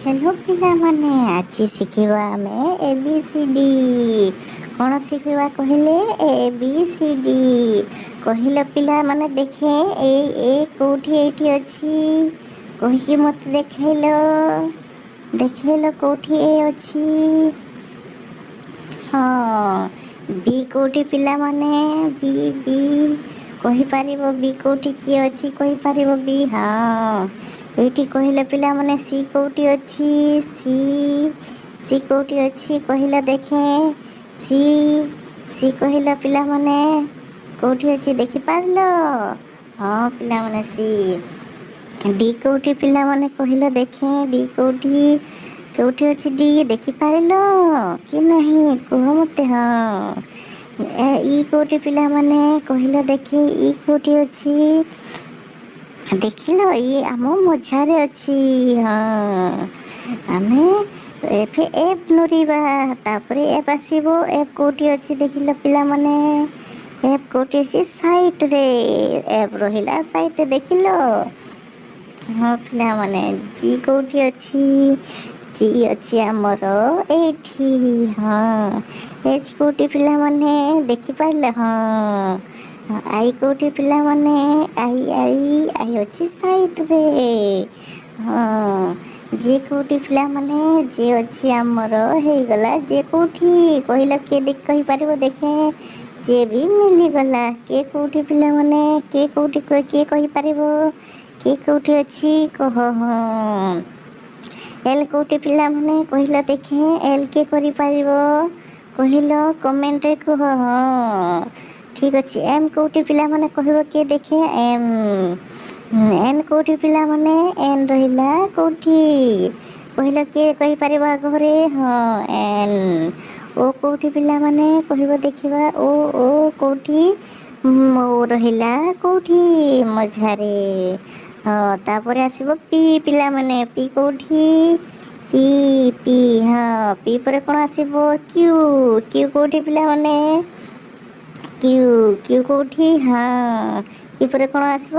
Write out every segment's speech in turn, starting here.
Hello पिलाମାନେ ଆଜି ଶିଖିବା ଆମେ ABCD। କ'ଣ ଶିଖିବା କହିଲେ? ABCD କହିଲ ପିଲାମାନେ। ଦେଖେ ଏ କେଉଁଠି ଏଇଠି ଅଛି କହିକି ମୋତେ ଦେଖେଇଲ କେଉଁଠି ଏ ଅଛି? ହଁ, ବି କେଉଁଠି ପିଲାମାନେ? ବି କହିପାରିବ? ବି କେଉଁଠି କିଏ ଅଛି କହିପାରିବ? ବି ହଁ ଏଇଠି କହିଲେ ପିଲାମାନେ। ସି କେଉଁଠି ଅଛି? ସି କେଉଁଠି ଅଛି କହିଲ ଦେଖେ? ସି କହିଲ ପିଲାମାନେ କେଉଁଠି ଅଛି ଦେଖିପାରିଲ? ହଁ ପିଲାମାନେ ସି। ଡି କେଉଁଠି ପିଲାମାନେ କହିଲ ଦେଖେ? ଡି କେଉଁଠି ଅଛି? ଡି ଦେଖିପାରିଲ କି ନାହିଁ କୁହ ମୋତେ? ହଁ। ଇ କେଉଁଠି ପିଲାମାନେ କହିଲ ଦେଖେ? ଇ କେଉଁଠି ଅଛି? ଦେଖିଲ ଇ ଆମ ମଝାରେ ଅଛି। ହଁ, ଆମେ ଏଫ୍ ଧରିବା, ତାପରେ ଏଫ୍ ଆସିବ। ଏଫ୍ କେଉଁଠି ଅଛି ଦେଖିଲ ପିଲାମାନେ? ଏଫ୍ କେଉଁଠି ଅଛି? ସାଇଡ଼ରେ ଏଫ୍ ରହିଲା ସାଇଡ଼ରେ, ଦେଖିଲ? ହଁ ପିଲାମାନେ। ଜି କେଉଁଠି ଅଛି? ଜି ଅଛି ଆମର ଏଇଠି। ହଁ, ଏଚ୍ କେଉଁଠି ପିଲାମାନେ ଦେଖିପାରିଲେ? ହଁ। ଆଇ କେଉଁଠି ପିଲାମାନେ? ଆଇ ଅଛି ସାଇଡ଼ରେ। ହଁ, ଜେ କେଉଁଠି ପିଲାମାନେ? ଜେ ଅଛି ଆମର ହେଇଗଲା। ଜେ କେଉଁଠି କହିଲ? କିଏ କହିପାରିବ ଦେଖେ? ଜେ ବି ମିଳିଗଲା। କେ କେଉଁଠି ପିଲାମାନେ? କିଏ କହିପାରିବ? କିଏ କେଉଁଠି ଅଛି କହ? ହଁ। ଏଲ୍ କେଉଁଠି ପିଲାମାନେ କହିଲ ଦେଖେ? ଏଲ୍ କିଏ କରିପାରିବ କହିଲ? କମେଣ୍ଟରେ କୁହ। ହଁ, ଠିକ୍ ଅଛି। ଏମ୍ କେଉଁଠି ପିଲାମାନେ କହିବ କିଏ ଦେଖେ? ଏନ୍ କେଉଁଠି ପିଲାମାନେ? ଏନ୍ ରହିଲା କେଉଁଠି କହିଲ? କିଏ କହିପାରିବ ଘରେ? ହଁ, ଏନ୍। ଓ କେଉଁଠି ପିଲାମାନେ କହିବ ଦେଖିବା? ଓ କେଉଁଠି? ଓ ରହିଲା କେଉଁଠି? ମଝାରେ। ହଁ, ତାପରେ ଆସିବ ପି ପିଲାମାନେ। ପି କେଉଁଠି? ପି ହଁ, ପି ପରେ କ'ଣ ଆସିବ? କ୍ୟୁ କେଉଁଠି ପିଲାମାନେ? କ୍ୟୁ କେଉଁଠି? ହଁ, କ୍ୟୁ ପରେ କ'ଣ ଆସିବ?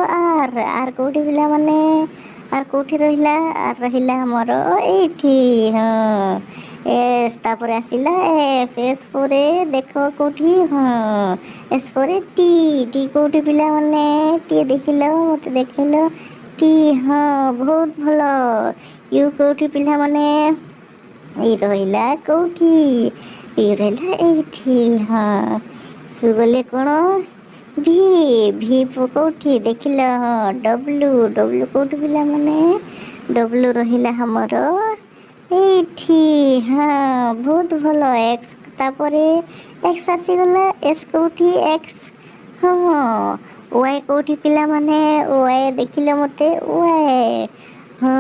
ଆର୍ କେଉଁଠି ପିଲାମାନେ? ଆର୍ କେଉଁଠି ରହିଲା? ଆର୍ ରହିଲା ଆମର ଏଇଠି। ହଁ, ଏସ୍ ତାପରେ ଆସିଲା ଏସ୍ ପରେ ଦେଖ କେଉଁଠି? ହଁ, ଏସ୍ ପରେ ଟି କେଉଁଠି ପିଲାମାନେ? ଟି ଦେଖିଲ ମୋତେ ଦେଖେଇଲ? ଟି ହଁ, ବହୁତ ଭଲ। ୟୁ କେଉଁଠି ପିଲାମାନେ? ଏଇ ରହିଲା କେଉଁଠି? ଏଇ ରହିଲା ଏଇଠି। ହଁ, ଗଲେ କ'ଣ? ଭି କେଉଁଠି ଦେଖିଲ? ହଁ, ଡବ୍ଲୁ କେଉଁଠି ପିଲାମାନେ? ଡବ୍ଲୁ ରହିଲା ଆମର ଏଇଠି। ହଁ, ବହୁତ ଭଲ। ଏକ୍ସ ତାପରେ ଏକ୍ସ ଆସିଗଲା। ଏକ୍ସ କେଉଁଠି? ଏକ୍ସ ହଁ। ୱାଇ କେଉଁଠି ପିଲାମାନେ? ୱାଇ ଦେଖିଲ ମୋତେ? ୱାଇ ହଁ।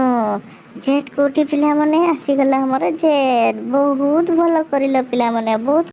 ଜେଡ୍ କେଉଁଠି ପିଲାମାନେ? ଆସିଗଲା ଆମର ଜେଡ୍। ବହୁତ ଭଲ କରିଲ ପିଲାମାନେ, ବହୁତ